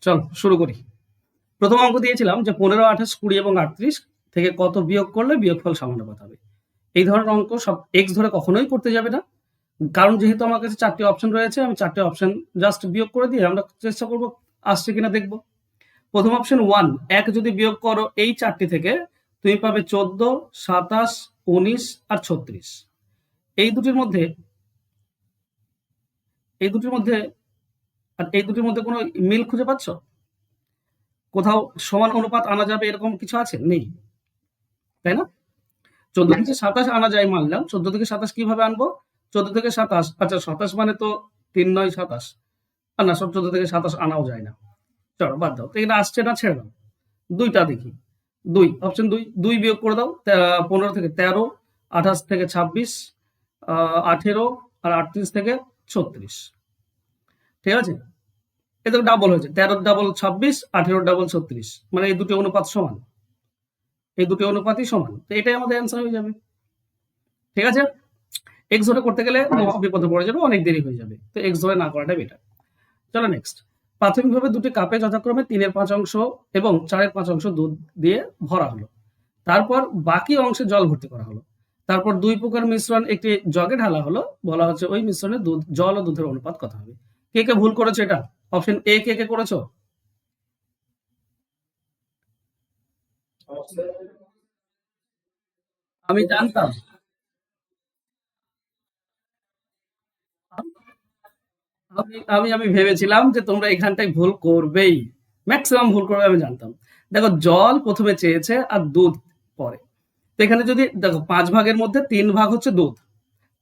চল শুরু করি। প্রথম অঙ্ক দিয়েছিলাম যে 15, 28, 20 এবং 38 থেকে কত বিয়োগ করলে বিয়োগফল সমানুপাত হবে। এই ধরনের অঙ্ক সব এক্স ধরে কখনোই করতে যাবে না, কারণ যেহেতু আমার কাছে 4টে অপশন রয়েছে, আমি 4টে অপশন জাস্ট বিয়োগ করে দিয়ে আমরা চেষ্টা করব আসছে কিনা দেখব। প্রথম অপশন 1, এক যদি বিয়োগ করো এই 4টি থেকে তুমি পাবে 14, 27, 19 আর 36। এই দুটির মধ্যে এই দুটির মধ্যে আর এই দুটির মধ্যে কোনো মিল খুঁজে পাচ্ছ? কোথাও সমান অনুপাত আনা যাবে এরকম কিছু আছে? নেই, তাই না? 14 থেকে 27 আনা যায় মানলাম। 14 থেকে 27 কিভাবে আনবো? 14 থেকে 27, আচ্ছা 27 মানে তো 3 9 27, আর না সব 14 থেকে 27 আনাও যায় না। চলো বাদ দাও, তো এটা আসছে না, ছেড়ে দাও। দুইটা দেখি। অপশন 2 বিয়োগ করে দাও। 15 থেকে 13, 28 থেকে 26, 18 আর 38 থেকে 36। ঠিক আছে, এটা ডাবল হয়েছে, 13 ডাবল 26, 18 ডাবল 36, মানে এই দুটি অনুপাত সমান, এই দুটি অনুপাতই সমান, তো এটাই আমাদের অ্যান্সার হয়ে যাবে। ঠিক আছে, এক্স ধরে করতে গেলে বিপদে পড়ে যাবে, অনেক দেরি হয়ে যাবে, তো এক্স ধরে না করাটা বেটার। চলো নেক্সট। প্রাথমিকভাবে দুটি কাপে যথাক্রমে 3/5 এবং 4/5 দুধ দিয়ে ভরা হলো। তারপর বাকি অংশে জল ভর্তি করা হলো। তারপর 2 প্রকার মিশ্রণ একটি জগে ঢালা হলো। বলা হচ্ছে ওই মিশ্রণে জল ও দুধের অনুপাত কত হবে। কে কে ভুল করেছো? এটা অপশন এ কে কে করেছো? আমি জানতাম, আমি আমি ভেবেছিলাম যে তোমরা এখানটায় ভুল করবেই, ম্যাক্সিমাম ভুল করবে, আমি জানতাম। দেখো, জল প্রথমে চেয়েছে আর দুধ পরে। তো এখানে যদি দেখো 5 ভাগের মধ্যে 3 ভাগ হচ্ছে দুধ,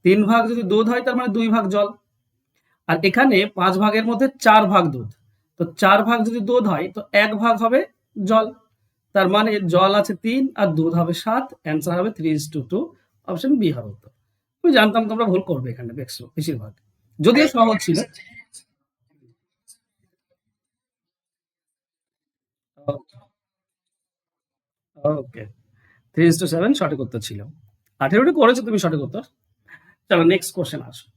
3 ভাগ যদি দুধ হয় তার মানে 2 ভাগ জল। আর এখানে 5 ভাগের মধ্যে 4 ভাগ দুধ, তো 4 ভাগ যদি দুধ হয় তো 1 ভাগ হবে জল। তার মানে জল আছে 3 আর দুধ হবে 7, অ্যান্সার হবে 3:2। অপশন বি হবে উত্তর। আমি জানতাম তোমরা ভুল করবে এখানে বেশিরভাগ, যদিও সহজ ছিল। ওকে, 3:7 সঠিক উত্তর ছিল। 18টি করেছো তুমি সঠিক উত্তর। চলো নেক্সট কোশ্চেন আসো।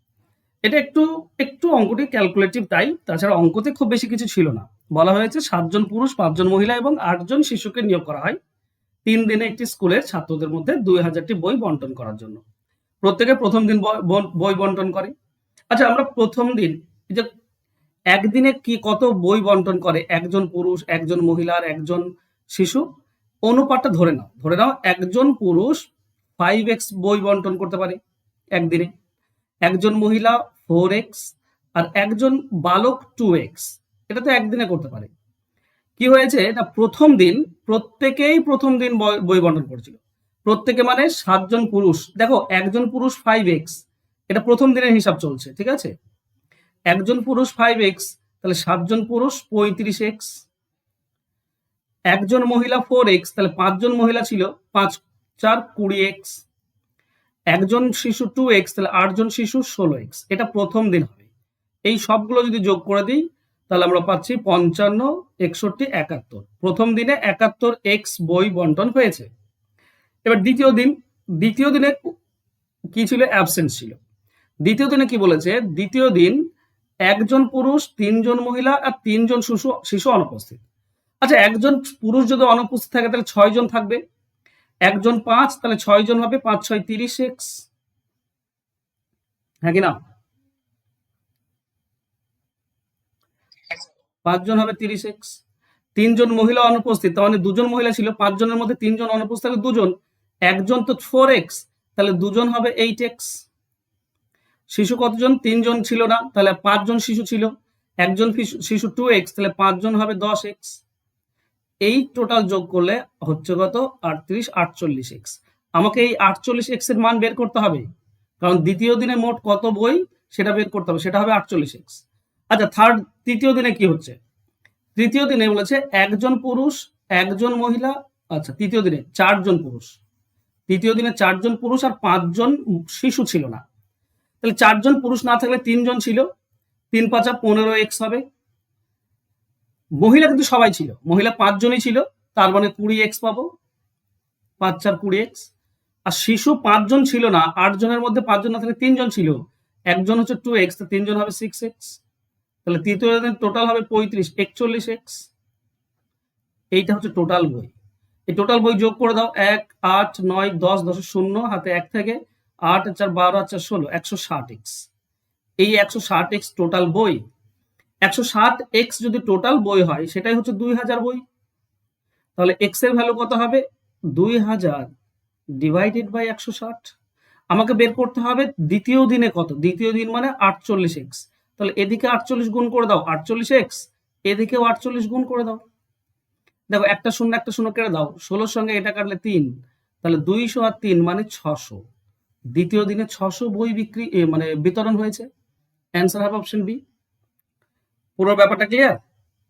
এটা একটু একটু অঙ্কটি ক্যালকুলেটিভ, তাই তাছাড়া অঙ্কতে খুব বেশি কিছু ছিল না। বলা হয়েছে 7 জন পুরুষ, 5 জন মহিলা এবং 8 জন শিশুকে নিয়োগ করা হয় 3 দিনে একটি স্কুলের ছাত্রদের মধ্যে 2000টি বই বন্টন করার জন্য। প্রত্যেকে প্রথম দিন বই বন্টন করে। আচ্ছা, আমরা প্রথম দিন, এই যে একদিনে কি কত বই বন্টন করে একজন পুরুষ, একজন মহিলা আর একজন শিশু, অনুপাতটা ধরে নাও একজন পুরুষ 5x বই বন্টন করতে পারে একদিনে, একজন মহিলা 4x, আর একজন বালক 2x। এটা তো একদিনে করতে পারে। কি হয়েছে না, প্রথম দিন বই বন্টন করেছিল। প্রত্যেকে মানে 7 জন পুরুষ। দেখো, একজন পুরুষ 5x, এটা প্রথম দিনের হিসাব চলছে, ঠিক আছে? একজন পুরুষ 5x, তাহলে 7 জন পুরুষ 35x। একজন মহিলা 4x, তাহলে 5 জন মহিলা ছিল, 5 4 20x। একজন শিশু 2x, তাহলে 8 জন শিশু 16x। এটা প্রথম দিন হবে। এই সবগুলো যদি যোগ করে দিই তাহলে আমরা পাচ্ছি 55, 61, 71। প্রথম দিনে 71x বই বন্টন হয়েছে। এবার দ্বিতীয় দিনে কি ছিল? অ্যাবসেন্ট ছিল। দ্বিতীয় দিনে কি বলেছে? দ্বিতীয় দিন একজন পুরুষ, 3 জন মহিলা আর 3 জন শিশু অনুপস্থিত। আচ্ছা, একজন পুরুষ যদি অনুপস্থিত থাকে তাহলে 6 জন থাকবে। একজন 5, তাহলে 6 জন হবে, 5 6 30x। হ্যাঁ কি না? 5 জন হবে 30x। 3 জন মহিলা অনুপস্থিত, তার মানে 2 জন মহিলা ছিল, 5 জনের মধ্যে 3 জন অনুপস্থিত, তাহলে 2 জন। একজন তো 4x, তাহলে 2 জন হবে 8x। শিশু কতজন? 3 জন ছিল না, তাহলে 5 জন শিশু ছিল। একজন শিশু 2x, তাহলে 5 জন হবে 10x। এই টোটাল যোগ করলে হচ্ছে কত? 38, 48x। আমাকে এই 48x এর মান বের করতে হবে, কারণ দ্বিতীয় দিনে মোট কত বই সেটা বের করতে হবে, সেটা হবে 48x। আচ্ছা, তৃতীয় দিনে কি হচ্ছে? তৃতীয় দিনে বলেছে একজন পুরুষ, একজন মহিলা। আচ্ছা, তৃতীয় দিনে 4 জন পুরুষ। তৃতীয় দিনে 4 জন পুরুষ আর 5 জন শিশু ছিল না। তাহলে 4 জন পুরুষ না থাকলে 3 জন ছিল, 3 5 15x হবে। মহিলা কিন্তু সবাই ছিল, মহিলা 5 জনই ছিল, তার মানে 20x পাবো, 5 4 20x। আর শিশু 5 জন ছিল না, 8 জনের মধ্যে 5 জন না থাকলে 3 জন ছিল, একজন হচ্ছে 2x, তো 3 জন হবে 6x। তাহলে তৃতীয় দিন টোটাল হবে 35, 41x। এইটা হচ্ছে টোটাল বই। এই টোটাল বই যোগ করে দাও, 1, 8, 9, 10, 10 শূন্য, হাতে 1 থেকে 8 আর 4 12 আর 4 16, 160x। এই 160x টোটাল বই। 160x যদি টোটাল বই হয় সেটাই হচ্ছে 2000 বই। তাহলে x এর ভ্যালু কত হবে? 2000 ডিভাইডেড বাই 160। আমাকে বের করতে হবে দ্বিতীয় দিনে কত। দ্বিতীয় দিন মানে 48x। তাহলে এদিকে 48 গুণ করে দাও 48x, এদিকেও 48 গুণ করে দাও। দেখো একটা শূন্য কেটে দাও, 16 সঙ্গে এটা কাটলে 3, তাহলে 200 আর 3 মানে 600। দ্বিতীয় দিনে 600 বই বিক্রি মানে বিতরণ হয়েছে। অ্যান্সার হবে অপশন বি। পুরো ব্যাপারটা ক্লিয়ার?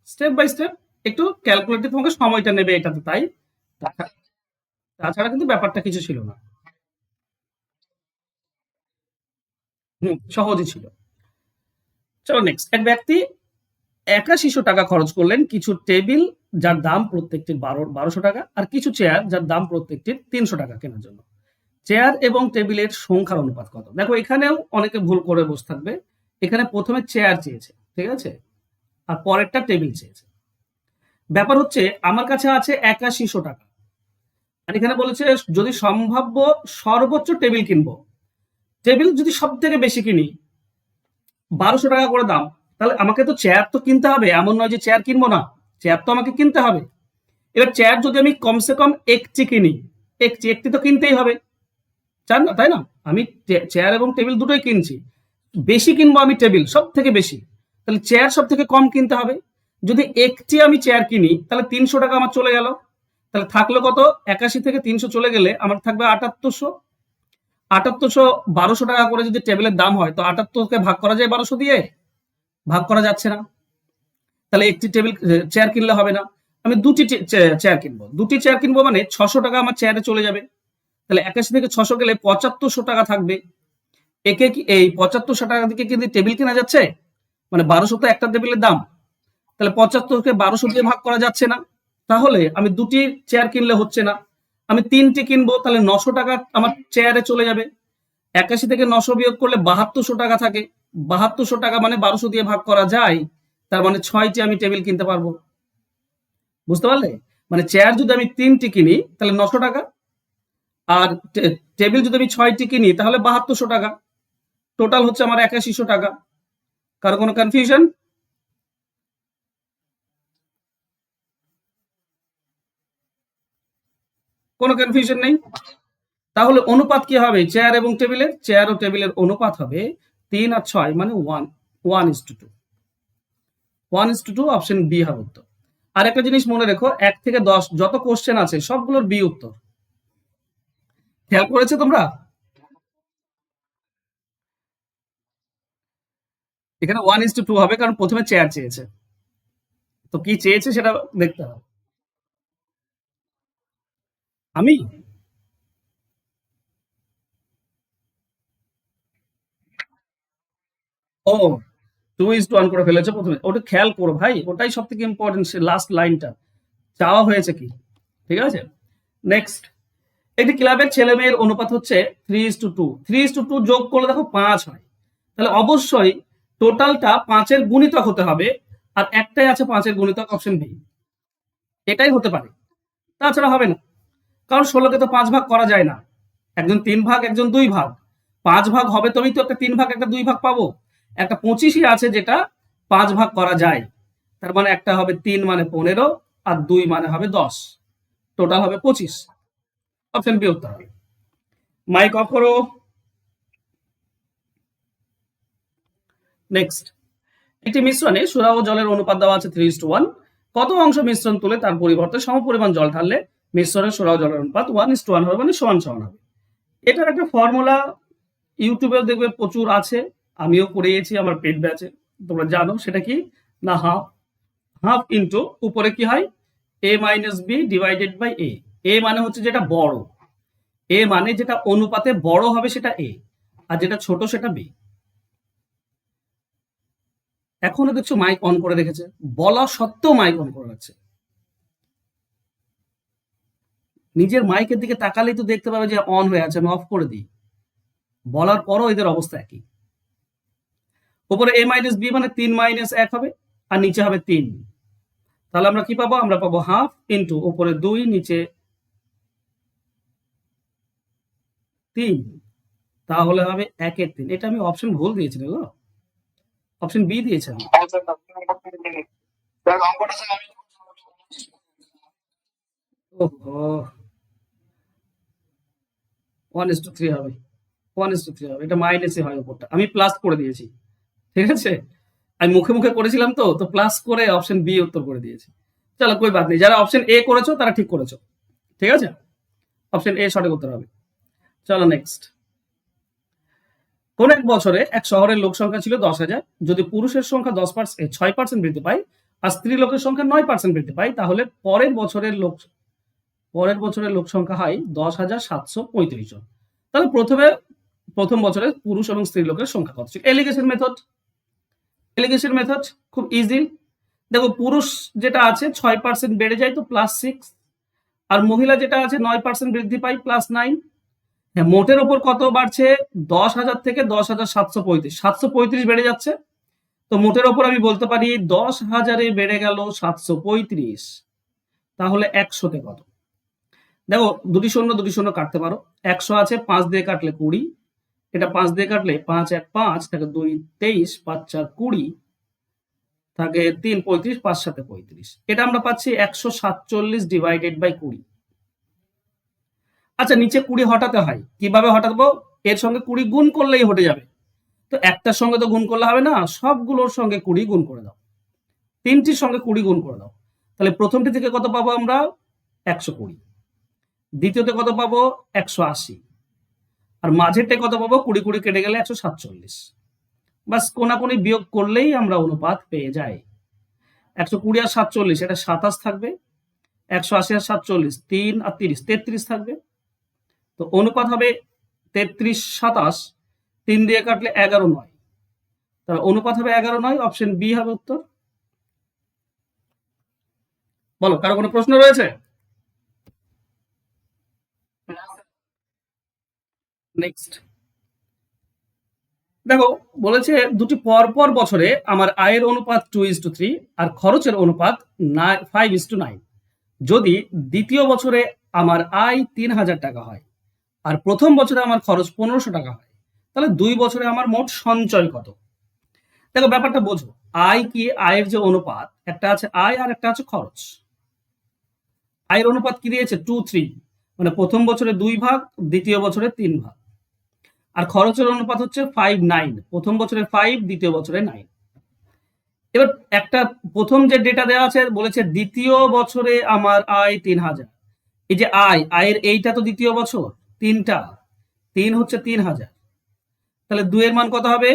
স্টেপ বাই স্টেপ একটু ক্যালকুলেটে তোমাকে সময়টা নেবে এটাতে, তাই তাছাড়া কিন্তু ব্যাপারটা কিছু ছিল না। সহজই ছিল। চলো নেক্সট। এক ব্যক্তি 8100 টাকা খরচ করলেন কিছু টেবিল যার দাম প্রত্যেকটির 1200 টাকা আর কিছু চেয়ার যার দাম প্রত্যেকটির 300 টাকা কেনার জন্য। চেয়ার এবং টেবিলের সংখ্যার অনুপাত কত? দেখো এখানেও অনেকে ভুল করে বসে থাকবে। এখানে প্রথমে চেয়ার চেয়েছে, ঠিক আছে, আর পরেরটা টেবিল চেয়েছে। ব্যাপার হচ্ছে আমার কাছে আছে 8100 টাকা, আর এখানে বলেছে যদি সম্ভাব্য সর্বোচ্চ টেবিল কিনবো। টেবিল যদি সব থেকে বেশি কিনি 1200 টাকা করে দাম, তাহলে আমাকে তো চেয়ার তো কিনতে হবে, এমন নয় যে চেয়ার কিনবো না, চেয়ার তো আমাকে কিনতে হবে। এবার চেয়ার যদি আমি কমসে কম একটি কিনি, একটি তো কিনতেই হবে, চান না তাই না? আমি চেয়ার এবং টেবিল দুটোই কিনছি, বেশি কিনবো আমি টেবিল সব থেকে বেশি, তাহলে চেয়ার সব থেকে কম কিনতে হবে। যদি একটি আমি চেয়ার কিনি তাহলে 300 টাকা আমার চলে গেল, তাহলে থাকলো কত? 81 থেকে 300 চলে গেলে আমার থাকবে 7800। 7800 1200 টাকা করে যদি টেবিলের দাম হয়, তো 78কে ভাগ করা যায় 1200 দিয়ে? ভাগ করা যাচ্ছে না। তাহলে একটি টেবিল চেয়ার কিনলে হবে না, আমি দুটি চেয়ার কিনবো। দুটি চেয়ার কিনবো মানে 600 টাকা আমার চেয়ারে চলে যাবে। তাহলে 81 থেকে 600 গেলে 7500 টাকা থাকবে। একে কি এই 7500 টাকা দিকে কিন্তু টেবিল কেনা যাচ্ছে? মানে 1200 তো একটা টেবিলের দাম, তাহলে 75কে 1200 দিয়ে ভাগ করা যাচ্ছে না। তাহলে আমি দুটি চেয়ার কিনলে হচ্ছে না, আমি তিনটি কিনবো, তাহলে 900 টাকা আমার চেয়ারে চলে যাবে। 81 থেকে 900 বিয়োগ করলে 7200 টাকা থাকে। 7200 টাকা মানে 1200 দিয়ে ভাগ করা যায়, তার মানে 6টি আমি টেবিল কিনতে পারবো। বুঝতে পারলে? মানে চেয়ার যদি আমি 3টি কিনি তাহলে 900 টাকা, আর টেবিল যদি আমি 6টি কিনি তাহলে 7200 টাকা। টোটাল হচ্ছে আমার 8100 টাকা। কারো কোনো কনফিউশন? কোনো কনফিউশন নেই? তাহলে অনুপাত কি হবে চেয়ার এবং টেবিলের? চেয়ার ও টেবিলের অনুপাত হবে 3 আর 6 মানে 1:2। 1:2 অপশন বি হবে উত্তর। আর একটা জিনিস মনে রেখো, 1 থেকে 10 যত কোশ্চেন আছে সবগুলোর বি উত্তর। খেয়াল করেছো তোমরা? এখানে 1:2 হবে কারণ প্রথমে চেয়ার চেয়েছে, তো কি চেয়েছে সেটা দেখতে হবে। আমি ও 2:1 করে ফেলেছে প্রথমে, ওটা খেয়াল করো ভাই, ওটাই সব থেকে ইম্পর্টেন্ট, সে লাস্ট লাইনটা চাওয়া হয়েছে কি। ঠিক আছে, নেক্সট। একটি ক্লাবের ছেলে মেয়ের অনুপাত হচ্ছে 3:2। 3:2 যোগ করলে দেখো 5 হয়, তাহলে অবশ্যই টোটালটা 5-এর গুণিতক হতে হবে, আর একটাই আছে 5-এর গুণিতক, অপশন বি। এটাই হতে পারে, তাছাড়া হবে না। কারণ 16কে তো 5 ভাগ করা যায় না, একজন 3 ভাগ একজন 2 ভাগ। 5 ভাগ হবে তবেই তো একটা 3 ভাগ একটা 2 ভাগ পাবো। একটা 25ই আছে যেটা 5 ভাগ করা যায়, তার মানে একটা হবে 3 মানে 15 আর 2 মানে হবে 10, টোটাল হবে 25। অপশন বি উত্তর হবে। মাইক অফ করো। নেক্সট। একটি মিশ্রণে সোডা ও জলের অনুপাত দেওয়া আছে 3:1। কত অংশ মিশ্রণ তুলে তার পরিবর্তে সমপরিমাণ জল ঢাললে মিশ্রণের সোডা ও জলের অনুপাত 1:1 হবে, মানে সমান সমান হবে। এটার একটা ফর্মুলা ইউটিউবেও দেখবে প্রচুর আছে, আমিও করিয়েছি আমার পেড ব্যাচে, তোমরা জানো সেটা কি না, হাফ। হাফ ইন্টু উপরে কি হয় a minus B divided by A. A মানে হচ্ছে যেটা বড়, এ মানে যেটা অনুপাতে বড় হবে সেটা এ, আর যেটা ছোট সেটা বি। এখনো দেখছো মাইক অন করে রেখেছে, বলা সত্ত্বেও মাইক অন করে রাখছে। নিজের মাইকের দিকে তাকালেই তো দেখতে পাবে যে অন হয়ে আছে, আমি অফ করে দিই, বলার পরও এদের অবস্থা একই। উপরে a মাইনাস বি মানে 3 মাইনাস 1 হবে, আর নিচে হবে 3। তাহলে আমরা কি পাবো? আমরা পাবো হাফ ইন্টু উপরে 2 নিচে 3, তাহলে হবে 1 এর 3। এটা আমি অপশন ভুল দিয়েছি গো, অপশন বি দিয়েছি আমি। ওহো, 1:3 হবে, 1:3 হবে। এটা মাইনাসই হয় উপরটা, আমি প্লাস করে দিয়েছি, ঠিক আছে? আমি মুখে মুখে করেছিলাম তো, তো প্লাস করে অপশন বি উত্তর করে দিয়েছি। চলো কই বাদ নেই, যারা অপশন এ করেছো তারা ঠিক করেছো, ঠিক আছে? অপশন এ সঠিক উত্তর হবে। চলো নেক্সট। কোন এক বছরে এক শহরের লোক সংখ্যা ছিল 10,000, যদি পুরুষের সংখ্যা 6% বৃদ্ধি পায় আর স্ত্রী লোকের সংখ্যা 9% বৃদ্ধি পায়, তাহলে পরের বছরের লোক সংখ্যা হয় 10,735 জন। তাহলে প্রথম বছরে পুরুষ এবং স্ত্রী লোকের সংখ্যা কত ছিল? এলিগেশন মেথড খুব ইজি। দেখো, পুরুষ যেটা আছে 6% বেড়ে যায় তো +6, আর মহিলা যেটা আছে 9% বৃদ্ধি পায় +9। হ্যাঁ, মোটের ওপর কত বাড়ছে? 10,000 থেকে 10,735, 735 বেড়ে যাচ্ছে। তো মোটের ওপর আমি বলতে পারি 10,000-এ বেড়ে গেল 735, তাহলে 100-তে কত? দেখো, দুটি শূন্য কাটতে পারো। 100 আছে, 5 দিয়ে কাটলে 20, এটা 5 দিয়ে কাটলে 5 1 5 থাকে, 2 23, 5 4 20 থাকে, 3 35, 5 7 35। এটা আমরা পাচ্ছি 147 ডিভাইডেড বাই 20। আচ্ছা, নিচে 20 হটাতে হয়, কিভাবে হটাবো? এর সঙ্গে 20 গুণ করলেই হটে যাবে। তো একটার সঙ্গে তো গুণ করলে হবে না, সবগুলোর সঙ্গে 20 গুণ করে দাও, 3টির সঙ্গে 20 গুণ করে দাও। তাহলে প্রথমটি থেকে কত পাবো আমরা? 120। দ্বিতীয়তে কত পাবো? 180। আর মাঝেরটা কত পাবো? 20 20 কেটে গেলে 147। বাস কোনাকুনি বিয়োগ করলেই আমরা অনুপাত পেয়ে যাই। 120 আর 47, এটা 27 থাকবে। 180 আর 47, 3 আর 30, 33 থাকবে। তো অনুপাত হবে 33 27, 3 দিয়ে কাটলে 11 9। তাহলে অনুপাত হবে 11 9, অপশন বি হবে উত্তর। বলো, কারো কোনো প্রশ্ন রয়েছে? নেক্সট। দেখো, বলেছে দুটি পরপর বছরে আমার আয়ের অনুপাত 2:3 আর খরচের অনুপাত 5:9। যদি দ্বিতীয় বছরে আমার আয় 3,000 টাকা হয় আর প্রথম বছরে আমার খরচ 1500 টাকা হয়, তাহলে 2 বছরে আমার মোট সঞ্চয় কত? দেখো, ব্যাপারটা বোঝো। আয় কি? আয়ের যে অনুপাত, একটা আছে আয় আর একটা আছে খরচ। আয়ের অনুপাত কি দিয়েছে? 2:3, মানে প্রথম বছরে 2 ভাগ, দ্বিতীয় বছরে 3 ভাগ। আর খরচের অনুপাত হচ্ছে 5:9, প্রথম বছরে 5, দ্বিতীয় বছরে 9। এবার একটা প্রথম যে ডেটা দেওয়া আছে, বলেছে দ্বিতীয় বছরে আমার আয় 3,000। এই যে আয়ের এইটা তো দ্বিতীয় বছর, 3টা, 3 হচ্ছে 3,000, তাহলে 2 এর মান কত হবে?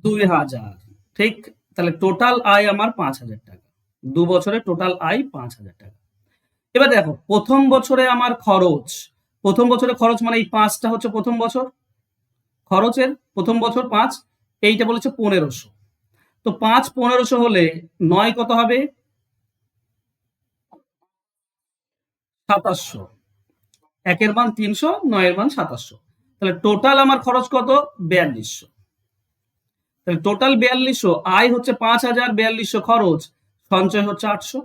2,000, ঠিক। তাহলে টোটাল আয় আমার 5,000 টাকা, 2 বছরে টোটাল আয় 5,000 টাকা। এবার দেখো, প্রথম বছরে খরচ মানে এই 5টা হচ্ছে প্রথম বছর খরচের, প্রথম বছর 5, এইটা বলেছে 1500। তো 5 1500 হলে 9 কত হবে? 2700। 1 এর মান 300, 9 এর মান 2700। তাহলে টোটাল আমার খরচ কত? 4200। তাহলে টোটাল 4200, আয় হচ্ছে 5,000, 4200 খরচ, সঞ্চয় হচ্ছে 800।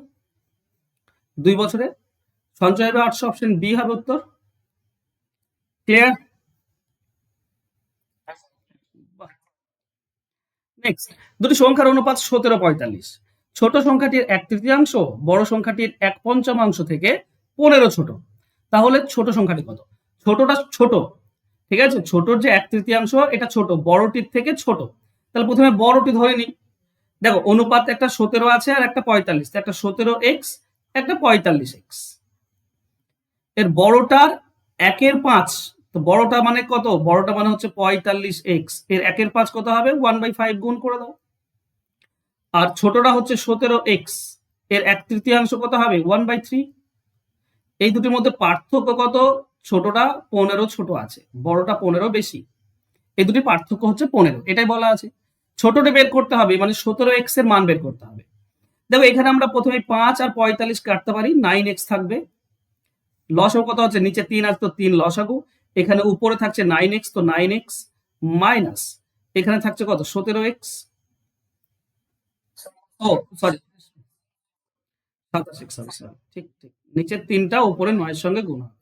2 বছরে সঞ্চয় হবে 800, অপশন বি হবে উত্তর। ক্লিয়ার? নেক্সট। দুটি সংখ্যার অনুপাত 17:45। ছোট সংখ্যাটির 1/3, বড় সংখ্যাটির 1/5 থেকে 15 ছোট। তাহলে ছোট সংখ্যাটি কত? ছোটটা ছোট, ঠিক আছে? ছোটর যে 1/3 এটা ছোট, বড়টির থেকে ছোট। তাহলে প্রথমে বড়টি ধরে নিই। দেখো, অনুপাত একটা 17 আছে আর একটা 45, একটা 17x, একটা 45x। এর বড়টার 1/5, তো বড়টা মানে কত? বড়টা মানে হচ্ছে 45x, এর 1/5 কত হবে? 1/5 গুণ করে দাও। আর ছোটটা হচ্ছে 17x, এর 1/3 কত হবে? 1/3। এই দুটির মধ্যে পার্থক্য কত? ছোটটা 15 ছোট আছে, বড়টা 15 বেশি। এই দুটি পার্থক্য হচ্ছে 15, এটাই বলা আছে। ছোটটা বের করতে হবে, মানে 17x এর মান বের করতে হবে। দেখো, এখানে আমরা প্রথমে 5 আর 45 কাটতে পারি, 9x থাকবে। লসাগু কত হচ্ছে? নিচে 3 আছে তো 3 লসাগু, এখানে উপরে থাকছে 9x, তো 9x মাইনাস এখানে থাকছে কত 17x, ও সরি 27x, ঠিক ঠিক, নিচের 3টা উপরে 9 সঙ্গে গুণ হবে।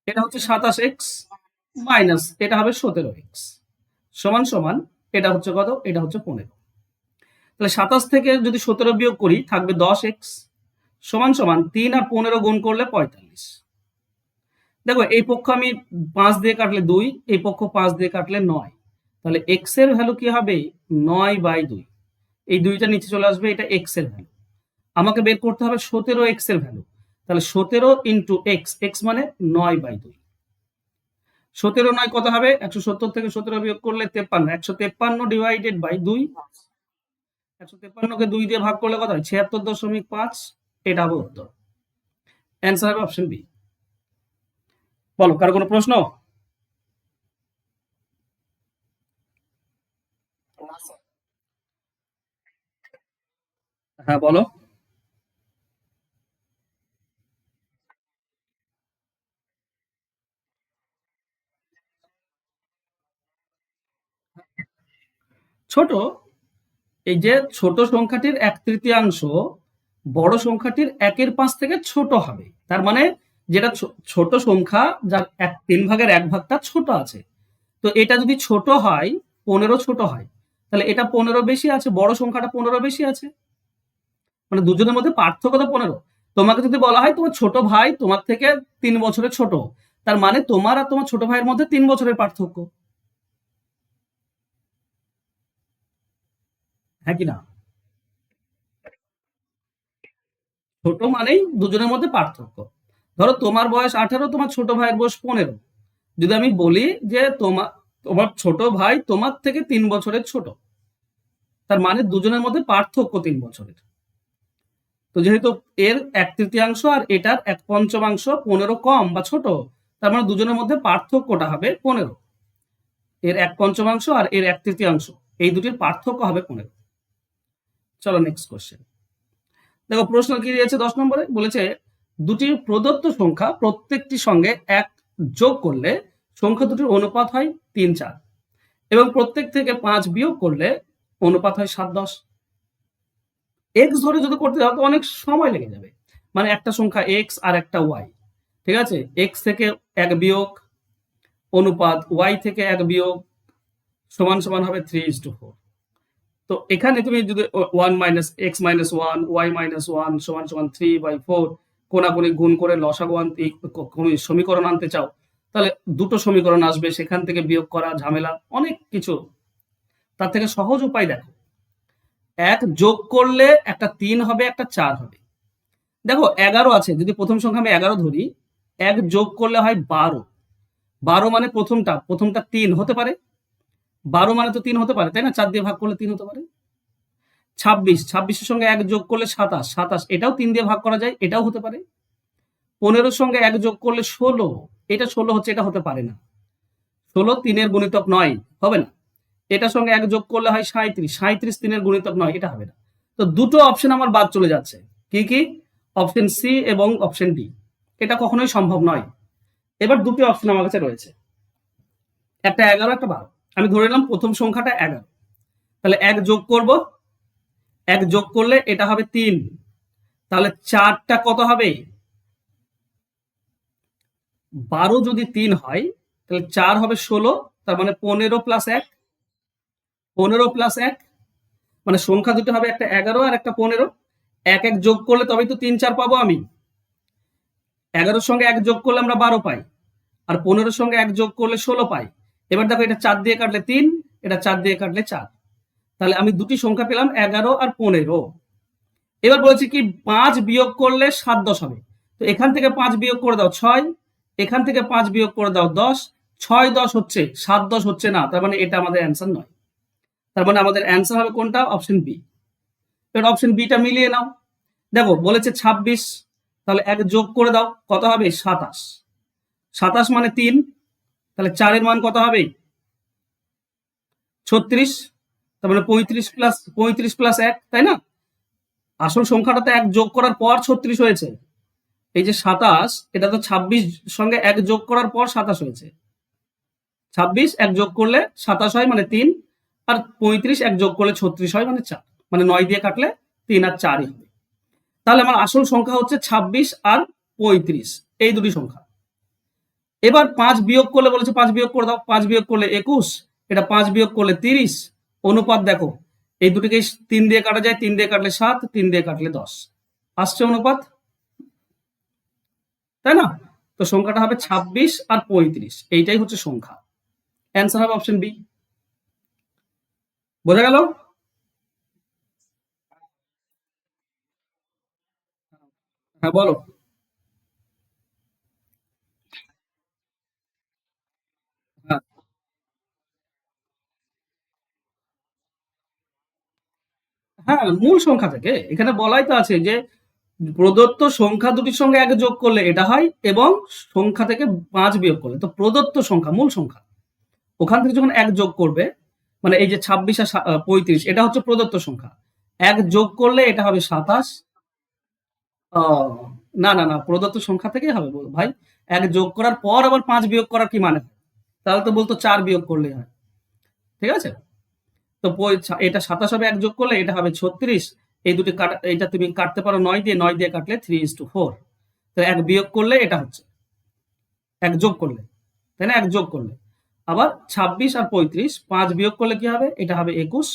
এটা হচ্ছে 27x মাইনাস এটা হবে 17x সমান সমান এটা হচ্ছে কত, এটা হচ্ছে 15। তাহলে 27 থেকে যদি 17 বিয়োগ করি থাকবে 10x সমান সমান 3 আর 15 গুণ করলে 45। দেখো এই পক্ষ আমি 5 দিয়ে কাটলে 2, এই পক্ষ 5 দিয়ে কাটলে 9, তাহলে x এর ভ্যালু কি হবে 9/2, এই 2টা নিচে চলে আসবে, এটা x এর ভ্যালু। আমাকে বের করতে হবে 17x এর ভ্যালু, তাহলে 17 ইন্টু x মানে 9/2। 17 9 কত হবে, 170 থেকে 17 বিয়োগ করলে 53, 153 ডিভাইডেড বাই 2, 153কে 2 দিয়ে ভাগ করলে কত হয় 76.5, এটা হবে উত্তর। অ্যান্সার হবে অপশন বি। বলো কার কোনো প্রশ্ন? হ্যাঁ বলো। ছোট, এই যে ছোট সংখ্যাটির 1/3 বড় সংখ্যাটির 1/5 থেকে ছোট হবে, তার মানে যেটা ছোট সংখ্যা যার 3/1 ভাগটা ছোট আছে, তো এটা যদি ছোট হয় 15 ছোট হয়, তাহলে এটা 15 বেশি আছে, বড় সংখ্যাটা 15 বেশি আছে, মানে দুজনের মধ্যে পার্থক্য তো 15। তোমাকে যদি বলা হয় তোমার ছোট ভাই তোমার থেকে 3 বছরের ছোট, তার মানে তোমার আর তোমার ছোট ভাইয়ের মধ্যে 3 বছরের পার্থক্য, হ্যাঁ কি না? ছোট মানেই দুজনের মধ্যে পার্থক্য। ধরো তোমার বয়স 18, তোমার ছোট ভাইয়ের বয়স 15, যদি আমি বলি যে তোমার তোমার ছোট ভাই তোমার থেকে 3 বছরের ছোট, তার মানে দুজনের মধ্যে পার্থক্য 3 বছরের। তো যেহেতু এর 1/3 আর এটার 1/5 15 কম বা ছোট, তার মানে দুজনের মধ্যে পার্থক্যটা হবে 15, এর 1/5 আর এর 1/3, এই দুটির পার্থক্য হবে 15। চলো নেক্সট কোশ্চেন। দেখো প্রশ্ন কি দিয়েছে 10 নম্বরে, বলেছে দুটি প্রদত্ত সংখ্যা প্রত্যেকটি সঙ্গে 1 যোগ করলে সংখ্যা দুটির অনুপাত হয় 3-4 এবং প্রত্যেক থেকে 5 বিয়োগ করলে অনুপাত হয় 7-10। এক্স ধরে যদি করতে যাও তো অনেক সময় লেগে যাবে, মানে একটা সংখ্যা এক্স আর একটা ওয়াই, ঠিক আছে, এক্স থেকে 1 বিয়োগ অনুপাত ওয়াই থেকে 1 বিয়োগ সমান সমান হবে 3:4। তো এখানে তুমি যদি 1 minus x minus 1 y minus 1 সমান সমান 3/4 কোনাকুনি গুণ করে লসাগু আনতে কোন সমীকরণ আনতে চাও, তাহলে দুটো সমীকরণ আসবে, সেখান থেকে বিয়োগ করা ঝামেলা অনেক কিছু। তার থেকে সহজ উপায় দেখো, 1 যোগ করলে একটা 3 হবে, একটা 4 হবে। দেখো 11 আছে, যদি প্রথম সংখ্যা আমি 11 ধরি, 1 যোগ করলে হয় 12, 12 মানে প্রথমটা 3 হতে পারে, 12 মানে তো 3 হতে পারে তাই না, 4 দিয়ে ভাগ করলে 3 হতে পারে। 26, 26-এর সঙ্গে 1 যোগ করলে 27, 27 এটাও 3 দিয়ে ভাগ করা যায়, এটাও হতে পারে। 15-র সঙ্গে 1 যোগ করলে 16, এটা 16 হচ্ছে, এটা হতে পারে না, 16 3-এর গুণিতক নয়, হবে না। এটার সঙ্গে 1 যোগ করলে হয় 37, 37 3-এর গুণিতক নয়, এটা হবে না। তো দুটো অপশন আমার বাদ চলে যাচ্ছে, কি কি, অপশন সি এবং অপশন ডি, এটা কখনোই সম্ভব নয়। এবার দুটো অপশন আমার কাছে রয়েছে, একটা 11 একটা 12, আমি ধরে নিলাম প্রথম সংখ্যাটা 11, তাহলে 1 যোগ করব, 1 যোগ করলে এটা হবে 3, তাহলে 4টা কত হবে, 12 যদি 3 হয় তাহলে 4 হবে 16, তার মানে 15 প্লাস 1, 15 প্লাস 1, মানে সংখ্যা দুটো হবে, একটা 11 আর একটা 15, 1 1 যোগ করলে তবেই তো 3 4 পাবো আমি। 11-র সঙ্গে 1 যোগ করলে আমরা 12 পাই, আর 15-র সঙ্গে 1 যোগ করলে 16 পাই। এবার দেখো এটা 4 দিয়ে কাটলে 3, এটা 4 দিয়ে কাটলে 4, তাহলে আমি দুটি সংখ্যা পেলাম 11 আর 15। এবার বলেছি কি 5 বিয়োগ করলে 7-10 হবে, তো এখান থেকে 5 বিয়োগ করে দাও 6, এখান থেকে 5 বিয়োগ করে দাও 10, 6-10 হচ্ছে, 7-10 হচ্ছে না, তার মানে এটা আমাদের অ্যান্সার নয়। তার মানে আমাদের অ্যান্সার হবে কোনটা, অপশন বি। এবার অপশন বিটা মিলিয়ে নাও, দেখো বলেছে 26, তাহলে 1 যোগ করে দাও কত হবে 27, 27 মানে 3, তাহলে 4-এর মান কত হবে 36, তার মানে 35 প্লাস 1, তাই না, আসল সংখ্যাটাতে 1 যোগ করার পর 36 হয়েছে, এই যে 27, এটা তো 26 সঙ্গে 1 যোগ করার পর 27 হয়েছে। 26 1 যোগ করলে 27 হয় মানে 3, আর 35 1 যোগ করলে 36 হয় মানে 4, মানে 9 দিয়ে কাটলে 3 আর 4ই হবে। তাহলে আমার আসল সংখ্যা হচ্ছে 26 আর 35, এই দুটি সংখ্যা। এবার 5 বিয়োগ করলে বলেছে 5 বিয়োগ করে দাও, 5 বিয়োগ করলে 21, এটা 5 বিয়োগ করলে 30। অনুপাত দেখো, এই দুটিকে 3 দিয়ে কাটা যায়, 3 দিয়ে কাটলে 7, 3 দিয়ে কাটলে 10, আসছে অনুপাত, তাই না? তো সংখ্যাটা হবে 26 আর 35, এইটাই হচ্ছে সংখ্যা। অ্যান্সার হবে অপশন বি। বোঝা গেল? হ্যাঁ বলো। হ্যাঁ, হ্যাঁ, মূল সংখ্যা থেকে এখানে বলাই তো আছে যে প্রদত্ত সংখ্যা দুটির সঙ্গে এক যোগ করলে এটা হয়, এবং সংখ্যা থেকে 5 বিয়োগ করলে, তো প্রদত্ত সংখ্যা মূল সংখ্যা, ওখান থেকে যখন এক যোগ করবে, মানে এই যে 26 আর 35, এটা হচ্ছে প্রদত্ত সংখ্যা, এক যোগ করলে এটা হবে 27। আহ, না না না, প্রদত্ত সংখ্যা থেকেই হবে ভাই। এক যোগ করার পর আবার 5 বিয়োগ করার কি মানে হয়? তাহলে তো বলতো 4 বিয়োগ করলে হয়। ঠিক আছে? তো এটা 27 হবে এক যোগ করলে, এটা হবে 36। এই দুটি কাটা, এটা তুমি কাটতে পারো 9 দিয়ে, 9 দিয়ে কাটলে 3:4। তো এক বিয়োগ করলে এটা হচ্ছে, এক যোগ করলে, তাই না? এক যোগ করলে আবার 26 আর 35, 5 বিয়োগ করলে কি হবে? এটা হবে 21,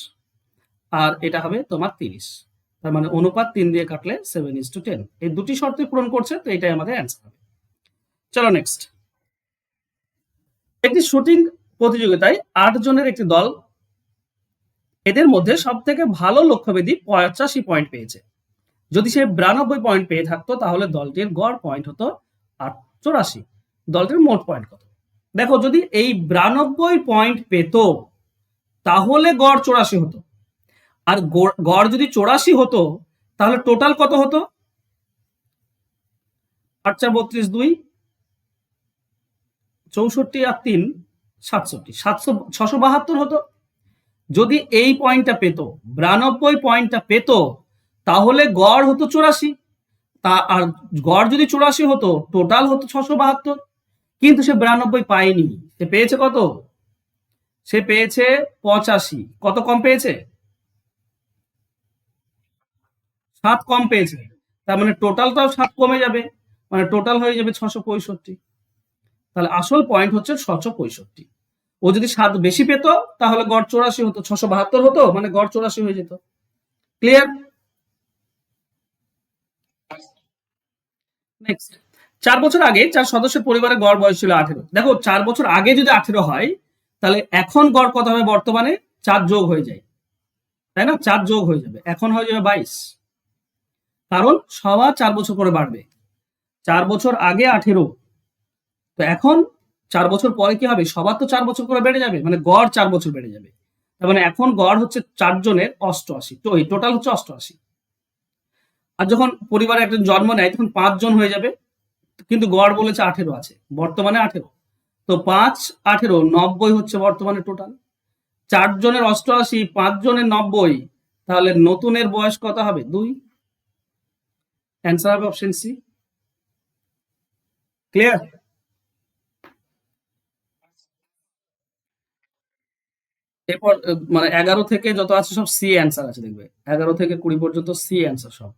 আর এটা হবে তোমার 30। তার মানে অনুপাত 3 দিয়ে কাটলে 7:10, এই দুটি শর্তই পূরণ করছে, তো এটাই আমাদের অ্যান্সার হবে। চলো নেক্সট। একটি শুটিং প্রতিযোগিতায় 8 জনের একটি দল, এদের মধ্যে সব থেকে ভালো লক্ষ্যভেদী 85 পয়েন্ট পেয়েছে। যদি সে 92 পয়েন্ট পেয়ে থাকতো তাহলে দলটির গড় পয়েন্ট হতো 84। দলটির মোট পয়েন্ট কত? দেখো, যদি এই 92 পয়েন্ট পেত তাহলে গড় 84 হতো, আর গড় যদি 84 হতো তাহলে টোটাল কত হতো? 8 4 32, 2 64 আর 3 67, 672 হতো। যদি এই পয়েন্টটা পেত, 92 পয়েন্টটা পেত, তাহলে গড় হতো 84। তা আর গড় যদি 84 হতো, টোটাল হতো 672। কিন্তু সে 92 পায়নি, সে পেয়েছে কত? সে পেয়েছে 85। কত কম পেয়েছে? 7 কম পেয়েছে। তার মানে টোটালটাও 7 কমে যাবে, মানে টোটাল হয়ে যাবে 665। তাহলে আসল পয়েন্ট হচ্ছে 665। ও যদি 7 বেশি পেত তাহলে গড় 84 হতো, 672 হতো, মানে গড় 84 হয়ে যেত। ক্লিয়ার? নেক্সট। 4 বছর আগে 4 সদস্যের পরিবারের গড় বয়স ছিল 18। দেখো, 4 বছর আগে যদি 18 হয়, তাহলে এখন গড় কত হবে? বর্তমানে 4 যোগ হয়ে যায়, তাই না? 4 যোগ হয়ে যাবে, এখন হয়ে যাবে 22। কারণ সবার 4 বছর করে বাড়বে। 4 বছর আগে 18, তো এখন 4 বছর পরে কি হবে? সবার তো 4 বছর করে বেড়ে যাবে, মানে গড় 4 বছর বেড়ে যাবে। তার মানে এখন গড় হচ্ছে 4 জনের 88, তো এই টোটাল হচ্ছে 88। আর যখন পরিবারে একজন জন্ম নেয় তখন 5 জন হয়ে যাবে, কিন্তু গড় বলেছে 18 আছে, বর্তমানে 18। তো 5 18 90 হচ্ছে বর্তমানে টোটাল। 4 জনের 88, 5 জনের 90, তাহলে নতুনের বয়স কত হবে? 2। অ্যান্সার হবে অপশন সি। ক্লিয়ার? এরপর মানে 11 থেকে যত আছে সব সি অ্যান্সার আছে, দেখবে 11 থেকে 20 পর্যন্ত সি অ্যান্সার সব।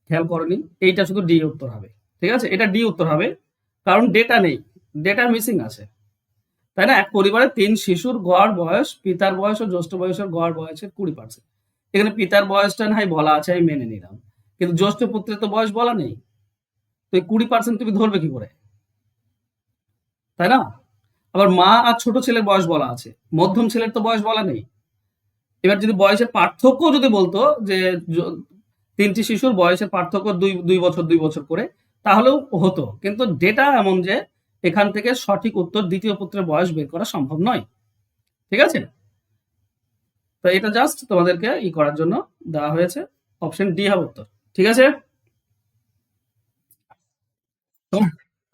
খেয়াল করনি, এইটা শুধু ডি উত্তর হবে। ঠিক আছে, এটা ডি উত্তর হবে, কারণ ডেটা নেই, ডেটা মিসিং আছে, তাই না? এক পরিবারে 3 শিশুর গড় বয়স, পিতার বয়স ও জ্যেষ্ঠ বয়সের গড় বয়সের 20%। এখানে পিতার বয়সটা নাই বলা আছে, আমি মেনে নিলাম, কিন্তু জ্যেষ্ঠ পুত্রের তো বয়স বলা নেই। তো এই 20% তুমি ধরবে কি করে, তাই না? আবার মা আর ছোট ছেলের বয়স বলা আছে, মধ্যম ছেলের তো বয়স বলা নেই। এবার যদি বয়সের পার্থক্য যদি বলতো যে 3টি শিশুর বয়সের পার্থক্য 2 বছর 2 বছর করে, তাহলেও হতো, কিন্তু ডেটা এমন যে এখান থেকে সঠিক উত্তর দ্বিতীয় পুত্রের বয়স বের করা সম্ভব নয়। ঠিক আছে? তো এটা জাস্ট তোমাদেরকে করার জন্য দেওয়া হয়েছে। অপশন ডি হবে উত্তর। ঠিক আছে?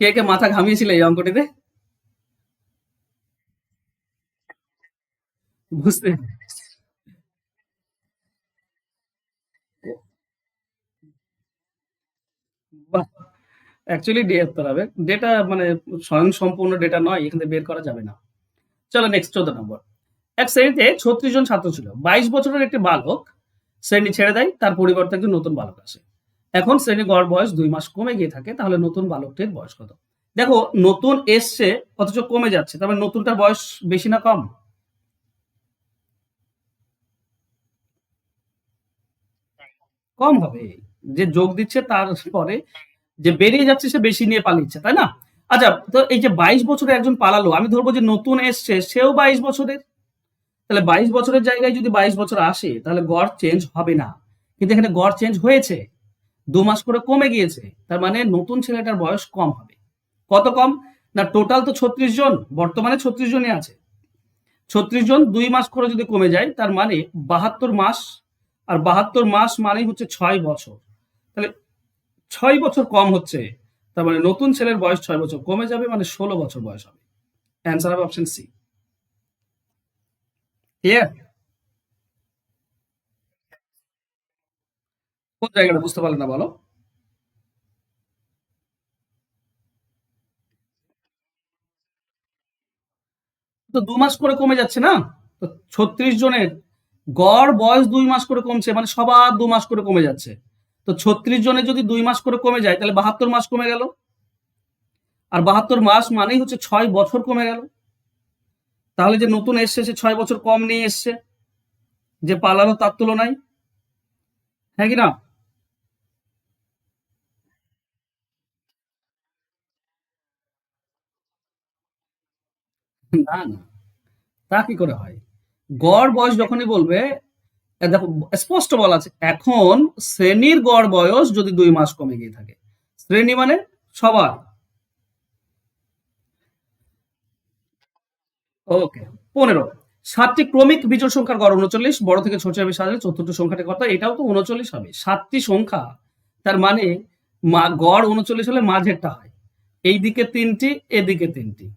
কে কে মাথা ঘামিয়েছিলে এই অঙ্কটিতে? বুঝতে অ্যাকচুয়ালি ডি উত্তর হবে। ডেটা মানে স্বয়ং সম্পূর্ণ ডেটা নয়, এখান থেকে বের করা যাবে না। চলো নেক্সট 14 নম্বর। এক শ্রেণীতে 36 জন ছাত্র ছিল। 22 বছরের একটি বালক শ্রেণী ছেড়ে দেয়, তার পরিবর্তে একজন নতুন বালক আসে। এখন শ্রেণীর গড় বয়স 2 মাস কমে গিয়ে থাকে, তাহলে নতুন বালকটির বয়স কত? দেখো নতুন এসছে অথচ কমে যাচ্ছে, তার মানে নতুনটার বয়স বেশি না কম? কম হবে। যে যোগ দিচ্ছে তার পরে যে বেরিয়ে যাচ্ছে সে বেশি নিয়ে পালিয়েছে, তাই না? আচ্ছা, তো এই যে 22 বছরে একজন পালালো, আমি ধরবো যে নতুন এসছে সেও 22 বছরের, তাহলে 22 বছরের জায়গায় যদি 22 বছর আসে তাহলে গড় চেঞ্জ হবে না, কিন্তু এখানে গড় চেঞ্জ হয়েছে, 2 মাস করে কমে গিয়েছে, তার মানে নতুন ছেলেটার বয়স কম হবে। কত কম? না টোটাল তো 36 জন, বর্তমানে 36 জনই আছে। 36 জন 2 মাস করে যদি কমে যায় তার মানে 72 মাস, আর 72 মাস মানেই হচ্ছে 6 বছর, তাহলে 6 বছর কম হচ্ছে, তার মানে নতুন ছেলের বয়স 6 বছর কমে যাবে, মানে 16 বছর বয়স হবে। অ্যান্সার হবে অপশন সি। ক্লিয়ার? কোন জায়গাটা বুঝতে পারলে না বলো? তো 2 মাস করে কমে যাচ্ছে না? তো 36 জনের গড় বয়স 2 মাস করে কমছে, মানে সবার 2 মাস করে কমে যাচ্ছে। তো 36 জনের যদি 2 মাস করে কমে যায় তাহলে 72 মাস কমে গেল, আর 72 মাস মানেই হচ্ছে 6 বছর কমে গেল। তাহলে যে নতুন এসছে সে 6 বছর কম নিয়ে এসছে, যে পালালো তার তুলনায়, হ্যাঁ কি না? না না, তা কি করে হয়? গড় বয়স যখনই বলবে, দেখো স্পষ্ট বলা আছে, এখন শ্রেণীর গড় বয়স যদি 2 মাস কমে গিয়ে থাকে, শ্রেণী মানে সবার। ওকে। 15, 7টি ক্রমিক বিজোড় সংখ্যার গড় 39, বড় থেকে ছোট হিসাবে সাজালে চতুর্থ সংখ্যাটি কত? এটাও তো 39 হবে, 7টি সংখ্যা, তার মানে গড় 39 হলে মাঝেরটা হয়, এইদিকে 3টি এদিকে 3টি,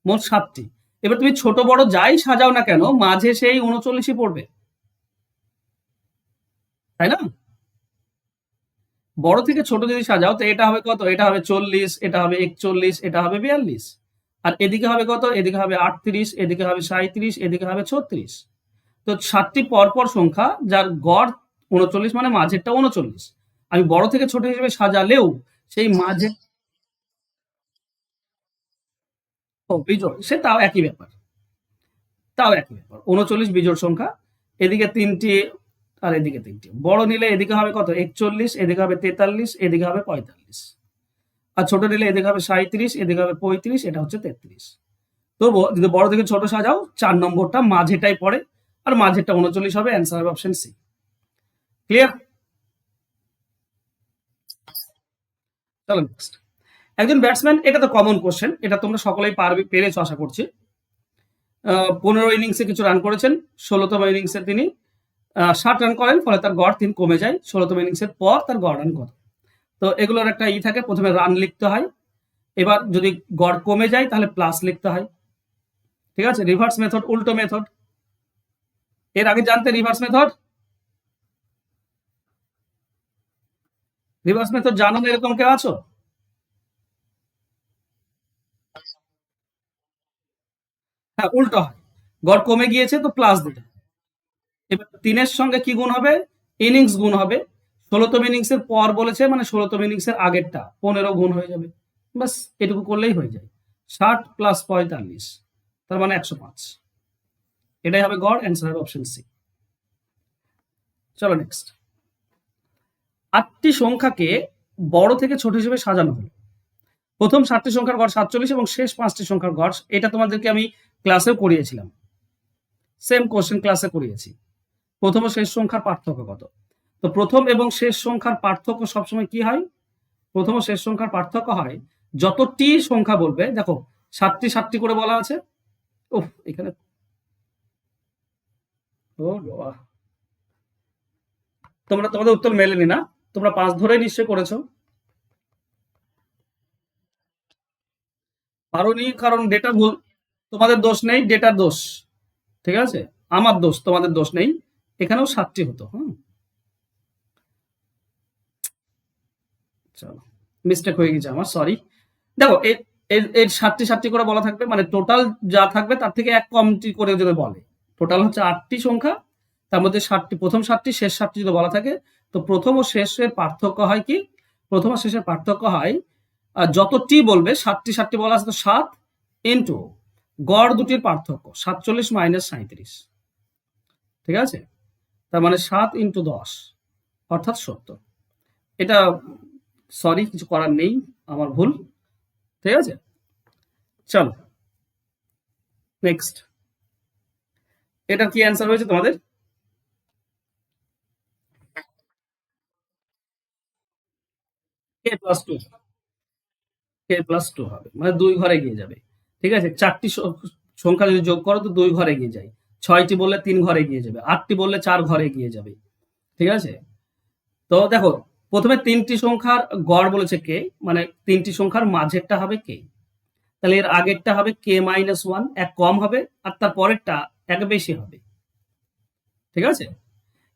মোট 7টি। এবার তুমি ছোট বড় যাই সাজাও না কেন মাঝে সেই 39ই পড়বে, তাই না? বড় থেকে ছোট যদি সাজাও তো এটা হবে কত? এটা হবে 40, এটা হবে 41, এটা হবে 42, আর এদিকে হবে কত? এদিকে হবে 38, এদিকে হবে 37, এদিকে হবে 36। তো 7টি পরপর সংখ্যা যার গড় 39, মানে মাঝেরটা 39। আমি বড় থেকে ছোট হিসেবে সাজালেও সেই মাঝে, ও বিজোড়, সে তাও একই ব্যাপার, তাও একই ব্যাপার। 39 বিজোড় সংখ্যা, এদিকে 3টি আর এদিকে 3টি। বড় নিলে এদিকে হবে কত? 41, এদিকে হবে 43, এদিকে হবে 45, আর ছোট নিলে এদিকে হবে 37, এদিকে হবে 35, এটা হচ্ছে 33। তবু যদি বড় থেকে ছোট সাজাও 4 নম্বরটা মাঝেটাই পড়ে, আর মাঝেরটা 39 হবে, অ্যান্সার হবে অপশন সি। ক্লিয়ার? চলো নেক্সট। একজন ব্যাটসম্যান, এটা তো কমন কোশ্চেন, এটা তোমরা সকলেই পারবে, পেরেছো আশা করছি। 15 ইনিংসে কিছু রান করেছেন, 16তম ইনিংসে তিনি 60 রান করেন, ফলে তার গড় 3 কমে যায়, 16তম ইনিংসের পর তার গড় রান কত? তো এগুলোর একটা থাকে, প্রথমে রান লিখতে হয়, এবার যদি গড় কমে যায় তাহলে প্লাস লিখতে হয়, ঠিক আছে? রিভার্স মেথড, উল্টো মেথড। এর আগে জানতে রিভার্স মেথড? রিভার্স মেথড জানো না এরকম কেউ আছো? হ্যাঁ, উল্টো হয়, গড় কমে গিয়েছে তো প্লাস দিতে হয়। এবার 3-এর সঙ্গে কি গুণ হবে? ইনিংস গুণ হবে। 16তম ইনিংসের পর বলেছে, মানে 16তম ইনিংসের আগেরটা 15 গুণ হয়ে যাবে, বাস এটুকু করলেই হয়ে যায়। 60 প্লাস 45, তার মানে 105, এটাই হবে গড়, অ্যান্সার হবে অপশন সি। চলো নেক্সট। 8টি সংখ্যাকে বড় থেকে ছোট হিসেবে সাজানো হলো। প্রথম 7টি সংখ্যার গড় 47 এবং শেষ 5টি সংখ্যার গড়, এটা তোমাদেরকে আমি ক্লাসেও করিয়েছিলাম, সেম কোশ্চেন ক্লাসে করিয়েছি। প্রথম ও শেষ সংখ্যার পার্থক্য কত? তো প্রথম এবং শেষ সংখ্যার পার্থক্য সবসময় কি হয়? প্রথম ও শেষ সংখ্যার পার্থক্য হয়, যতটি সংখ্যা বলবে, দেখো 7টি 7টি করে বলা আছে। উফ, এখানে ও বাবা, তোমরা তোমাদের উত্তর মেলেনি না? তোমরা 5 ধরে নিশ্চয় করেছো। পারোনি কারণ ডেটা ভুল, তোমাদের দোষ নেই, ডেটার দোষ, ঠিক আছে? আমার দোষ, তোমাদের দোষ নেই। এখানেও 7টি হতো, চলো। মিস্টেক হয়ে গেছে আমার, সরি। দেখো এর এর এর 7টি 7টি করে বলা থাকবে, মানে টোটাল যা থাকবে তার থেকে এক কমটি করে যদি বলে, টোটাল হচ্ছে 8টি সংখ্যা, তার মধ্যে 7টি, প্রথম 7টি শেষ 7টি যদি বলা থাকে, তো প্রথম ও শেষের পার্থক্য হয় কি, প্রথম ও শেষের পার্থক্য হয় যতটি বলবে, 7টি 7টি বলা আছে তো 7 ইন্টু গড় দুটির পার্থক্য 47 মাইনাস 37, ঠিক আছে? তার মানে 7 ইন্টু 10 অর্থাৎ 70। এটা সরি, কিছু করার নেই, আমার ভুল, ঠিক আছে? চলো নেক্সট, এটার কি অ্যান্সার হয়েছে তোমাদের? K plus two, k plus two হবে, মানে 2 ঘরে গিয়ে যাবে, ঠিক আছে? 4টি সংখ্যা যদি যোগ করো তো 2 ঘরে গিয়ে যায়, 6টি বললে 3 ঘরে গিয়ে যাবে, 8টি বললে 4 ঘরে গিয়ে যাবে, ঠিক আছে? তো দেখো, প্রথমে 3টি সংখ্যার গড় বলেছে কে, মানে 3টি সংখ্যার মাঝেরটা হবে কে, তাহলে এর আগেরটা হবে কে মাইনাস ওয়ান, এক কম হবে, আর তার পরেরটা এক বেশি হবে, ঠিক আছে?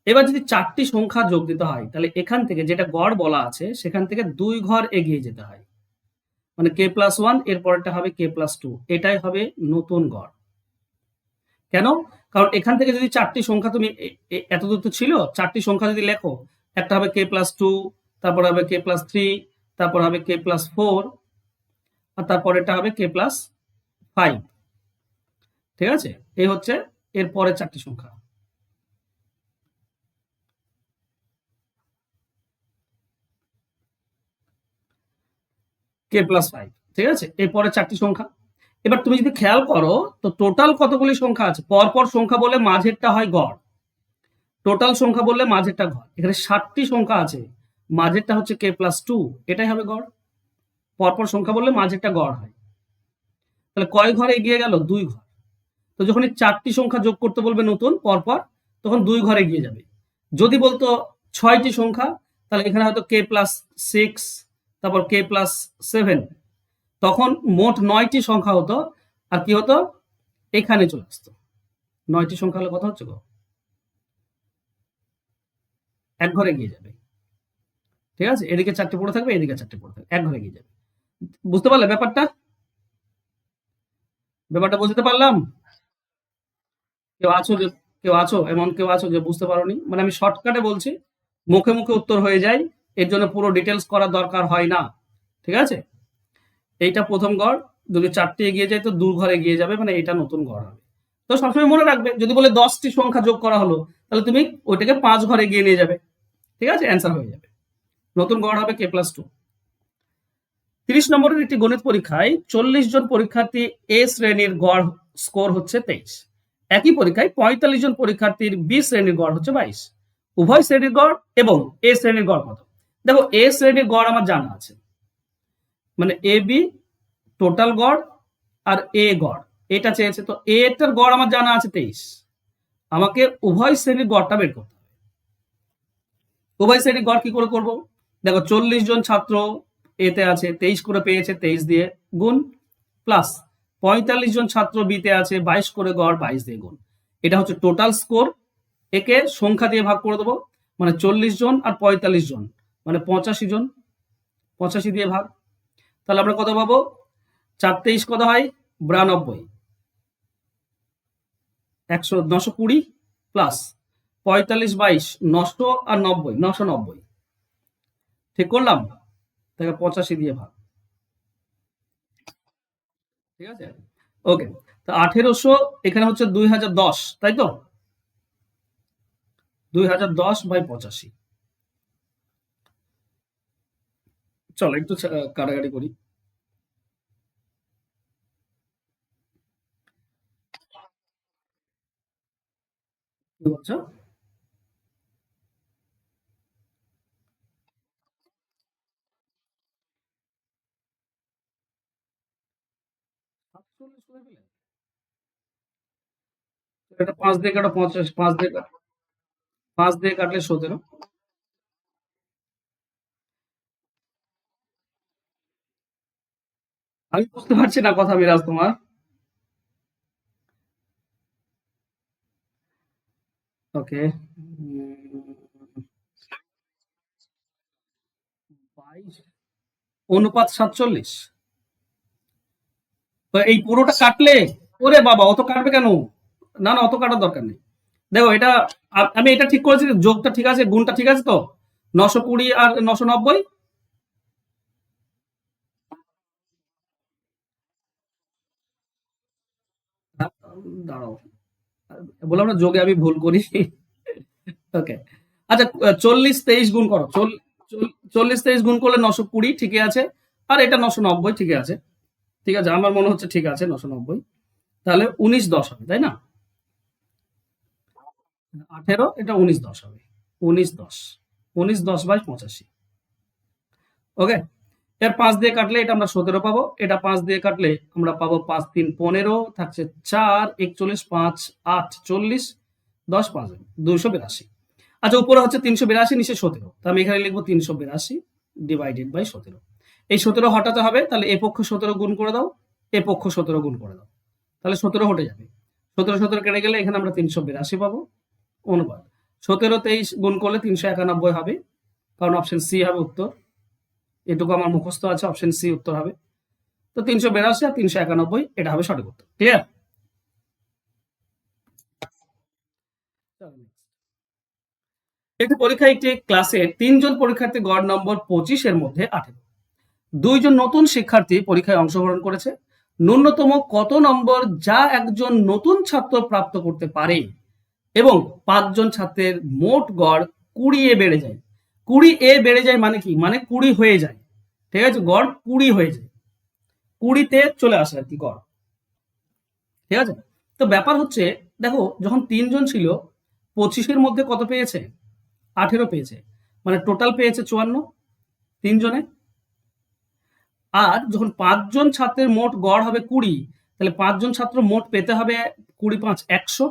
এবার যদি 4টি সংখ্যা যোগ দিতে হয়, তাহলে এখান থেকে যেটা গড় বলা আছে সেখান থেকে 2 ঘর এগিয়ে যেতে হয়, মানে কে প্লাস ওয়ান, এর পরেরটা হবে কে প্লাস টু, এটাই হবে নতুন গড়। কেন? কারণ এখান থেকে যদি 4টি সংখ্যা তুমি এত দূর তো ছিল, 4টি সংখ্যা যদি লেখো, একটা হবে কে প্লাস টু, তারপর হবে কে প্লাস থ্রি, তারপর হবে কে প্লাস ফোর, আর তারপরেরটা হবে কে প্লাস ফাইভ, ঠিক আছে? এই হচ্ছে এর পরের 4টি সংখ্যা। কে প্লাস ফাইভ, ঠিক আছে? এই পরের 4টি সংখ্যা। এবার তুমি যদি খেয়াল করো, তো টোটাল কতগুলি সংখ্যা আছে, পরপর সংখ্যা বলে মাঝেরটা হয় গড়, টোটাল সংখ্যা বললে মাঝেরটা ঘর, এখানে 7টি সংখ্যা আছে, মাঝেরটা হচ্ছে কে প্লাস টু, এটাই হবে গড়। পরপর সংখ্যা বললে মাঝেরটা গড় হয়, তাহলে কয় ঘর এগিয়ে গেল, 2 ঘর। তো যখন এই 4টি সংখ্যা যোগ করতে বলবে নতুন পরপর, তখন 2 ঘর এগিয়ে যাবে। যদি বলতো 6টি সংখ্যা, তাহলে এখানে হয়তো কে প্লাস সিক্স, তারপর কে প্লাস সেভেন, তখন মোট 9টি সংখ্যা হতো, আর কি হতো, এখানে চলে আসতো। 9টি সংখ্যা হলে কথা হচ্ছে গো, এক ঘরে এগিয়ে যাবে, ঠিক আছে? এদিকে 4টে পড়ে থাকবে, এদিকে 4টে পড়ে থাকবে, এক ঘরে এগিয়ে যাবে। বুঝতে পারলে ব্যাপারটা? ব্যাপারটা বুঝতে পারলাম? কেউ আছো যে, কেউ আছো, এমন কেউ আছো যে বুঝতে পারোনি? মানে আমি শর্টকাটে বলছি, মুখে মুখে উত্তর হয়ে যায়, এর জন্য পুরো ডিটেলস করার দরকার হয় না, ঠিক আছে? এইটা প্রথম গড়, যদি 4টে এগিয়ে যায় তো 2 ঘর এগিয়ে যাবে, মানে এটা নতুন গড় হবে। তো সবসময় মনে রাখবে, যদি বলে 10টি সংখ্যা যোগ করা হলো, তাহলে তুমি ওইটাকে 5 ঘর এগিয়ে নিয়ে যাবে, ঠিক আছে? অ্যান্সার হয়ে যাবে, নতুন গড় হবে কে প্লাস টু। 30 নম্বরের একটি গণিত পরীক্ষায় 40 জন পরীক্ষার্থী এ শ্রেণীর গড় স্কোর হচ্ছে 23, একই পরীক্ষায় 45 জন পরীক্ষার্থীর বি শ্রেণীর গড় হচ্ছে 22, উভয় শ্রেণীর গড় এবং এ শ্রেণীর গড় কত? দেখো, এ শ্রেণীর গড় আমার জানা আছে, মানে এ বি টোটাল গড় আর এ গড়, এটা চেয়েছে, তো এ টার গড় আমার জানা আছে 23, আমাকে উভয় শ্রেণীর গড়টা বের করতে হবে। উভয় শ্রেণীর গড় কি করে করব? দেখো, 40 জন ছাত্র এতে আছে, 23 করে পেয়েছে, 23 দিয়ে গুণ, প্লাস 45 জন ছাত্র বিতে আছে, 22 করে গড়, 22 দিয়ে গুণ, এটা হচ্ছে টোটাল স্কোর। একে সংখ্যা দিয়ে ভাগ করে দেবো, মানে 40 জন আর 45 জন, মানে 85 জন, 85 দিয়ে ভাগ, তাহলে আমরা কত পাবো, 4 23 কত হয়, 92, 920, প্লাস 45 22 900 আর 90, 990, ঠিক করলাম? তাকে 85 দিয়ে ভাগ, ঠিক আছে? ওকে, তো 1800 এখানে হচ্ছে 2010, তাই তো? 2010/85, চলো একটু কাটাকাটি করি। কি বলছো? 47 করে দিলে, এটা 5 দিয়ে কাটো 50, 5 দিয়ে 5 দিয়ে কাটলে 17। আমি বুঝতে পারছি না কথা, মিরাজ তোমার। ওকে, 22, অনুপাত 47। তো এই পুরোটা কাটলে, ওরে বাবা অত কাটবে কেন? না না, অত কাটার দরকার নেই। দেখো এটা আমি এটা ঠিক করেছি, যোগটা ঠিক আছে, গুণটা ঠিক আছে তো, 920 আর 990। দাঁড়াও, বললাম না যোগে আমি ভুল করি। ওকে, আচ্ছা 40 23 গুণ করো, 40 23 গুণ করলে 920 ঠিকই আছে, আর এটা 990 ঠিকই আছে। ঠিক আছে, আমার মনে হচ্ছে ঠিক আছে 990। তাহলে 19 10 হবে, তাই না? 18, এটা 19 10 হবে। 19 10, 19 10/85। ওকে, এর 5 দিয়ে কাটলে এটা আমরা 17 পাবো, এটা 5 দিয়ে কাটলে আমরা পাবো 5 3 15, থাকছে 4 41 5 8 40, 10 5 282। আচ্ছা, উপরে হচ্ছে 382, নিচে 17, তো আমি এখানে লিখবো 382 ডিভাইডেড বাই 17। এই 17 হটাতে হবে, তাহলে এ পক্ষ 17 গুণ করে দাও, এ পক্ষ 17 গুণ করে দাও, তাহলে 17 হটে যাবে। 17 17 কেটে গেলে এখানে আমরা 382 পাবো। অনুপাত 17 23 গুণ করলে 391 হবে, কারণ অপশন সি হবে উত্তর। এটুকু আমার মুখস্থ আছে, অপশন সি উত্তর হবে। তো 382 আর 391 এটা হবে সঠিক উত্তর। ক্লিয়ার? একটি পরীক্ষায় একটি ক্লাসে 3 জন পরীক্ষার্থী গড় নম্বর 25 এর মধ্যে 18। 2 জন নতুন শিক্ষার্থী পরীক্ষায় অংশগ্রহণ করেছে। ন্যূনতম কত নম্বর যা একজন নতুন ছাত্র প্রাপ্ত করতে পারে, এবং 5 জন ছাত্রের মোট গড় 20 এ বেড়ে যায়। 20 এ বেড়ে যায় মানে কি? মানে 20 হয়ে যায়। ঠিক আছে, গড় 20 হয়ে যায়, 20তে চলে আসে আর কি গড়। ঠিক আছে, তো ব্যাপার হচ্ছে, দেখো যখন 3 জন ছিল, 25-এর মধ্যে কত পেয়েছে? 18 পেয়েছে, মানে টোটাল পেয়েছে 54 3 জনে। আর যখন 5 জন ছাত্রের মোট গড় হবে 20, তাহলে 5 জন ছাত্র মোট পেতে হবে 20 5 100।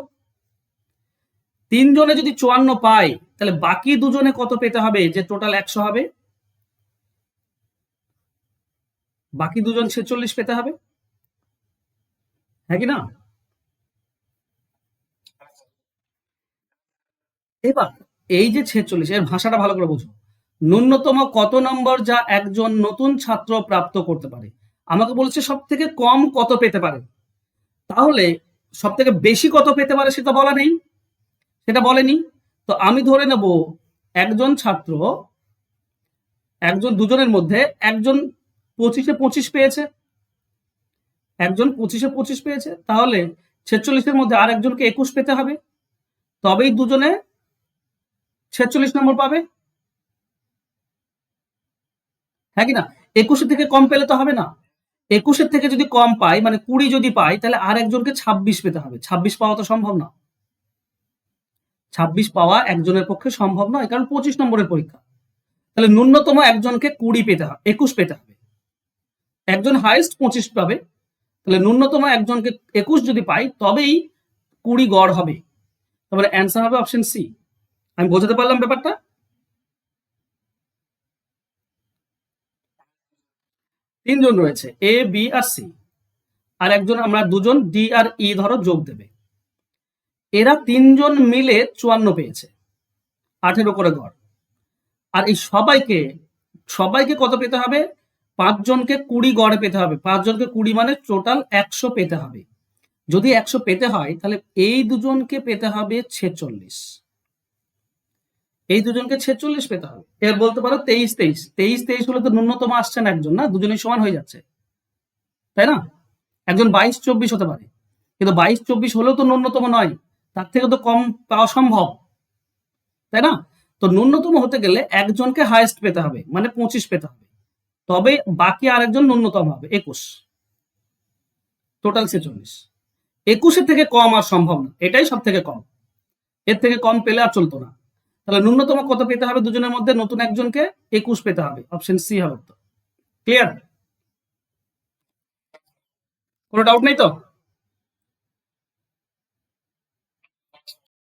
3 জনে যদি 54 পায়, তাহলে বাকি 2 জনে কত পেতে হবে যে টোটাল 100 হবে? বাকি 2 জন 46 পেতে হবে, হ্যাঁ কি না? এবার এই যে 46, এর ভাষাটা ভালো করে বুঝো। ন্যূনতম কত নম্বর যা একজন নতুন ছাত্র প্রাপ্ত করতে পারে, আমাকে বলছে সব থেকে কম কত পেতে পারে। তাহলে সব থেকে বেশি কত পেতে পারে সেটা বলা নেই, সেটা বলেনি। তো আমি ধরে নেব একজন ছাত্র, 2জনের মধ্যে একজন 25-এ 25 পেয়েছে, একজন 25-এ 25 পেয়েছে, তাহলে 46-এর মধ্যে আর একজনকে 21 পেতে হবে, তবেই 2জনে 46 নম্বর পাবে, হ্যাঁ কি না? 21-এর থেকে কম পেলে তো হবে না। 21-এর থেকে যদি কম পাই, মানে 20 যদি পাই, তাহলে আর একজনকে 26 পেতে হবে। 26 পাওয়া তো সম্ভব না, 26 পাওয়া একজনের পক্ষে সম্ভব নয়, কারণ 25 নম্বরের পরীক্ষা। তাহলে ন্যূনতম একজনকে 20 পেতে হবে, 21 পেতে হবে, একজন হাইস্ট 25 পাবে, তাহলে ন্যূনতম একজনকে 21 যদি পাই, তবেই 20 গড় হবে। তারপরে অ্যান্সার হবে অপশন সি। আমি বোঝাতে পারলাম ব্যাপারটা? 3 জন রয়েছে, এ বি আর সি, আর একজন আমরা 2জন ডি আর ই ধরো যোগ দেবে। এরা 3 জন মিলে 54 পেয়েছে, 18 করে গড়। আর এই সবাইকে সবাইকে কত পেতে হবে? 5 জনকে 20 গড়ে পেতে হবে। 5 জনকে 20 মানে টোটাল 100 পেতে হবে। যদি 100 পেতে হয়, তাহলে এই 2জনকে পেতে হবে 46, এই 2জনকে 46 পেতে হবে। এর বলতে পারো 23 23, 23 23 হলে তো ন্যূনতম আসছে না একজন, না দুজনেই সমান হয়ে যাচ্ছে, তাই না? একজন 22 24 হতে পারে, কিন্তু 22 24 হলেও তো ন্যূনতম নয়, তার থেকে তো কম পাওয়া সম্ভব, তাই না? তো ন্যূনতম হতে গেলে একজনকে হাইয়েস্ট পেতে হবে, মানে 25 পেতে হবে, তবে বাকি আরেকজন ন্যূনতম হবে 21, টোটাল 46। 21-এর থেকে কম আর সম্ভব না, এটাই সব থেকে কম, এর থেকে কম পেলে আর চলতো না। তাহলে ন্যূনতম কত পেতে হবে? 2জনের মধ্যে নতুন একজনকে 21 পেতে হবে, অপশন সি হবে তো। ক্লিয়ার? কোনো ডাউট নেই তো?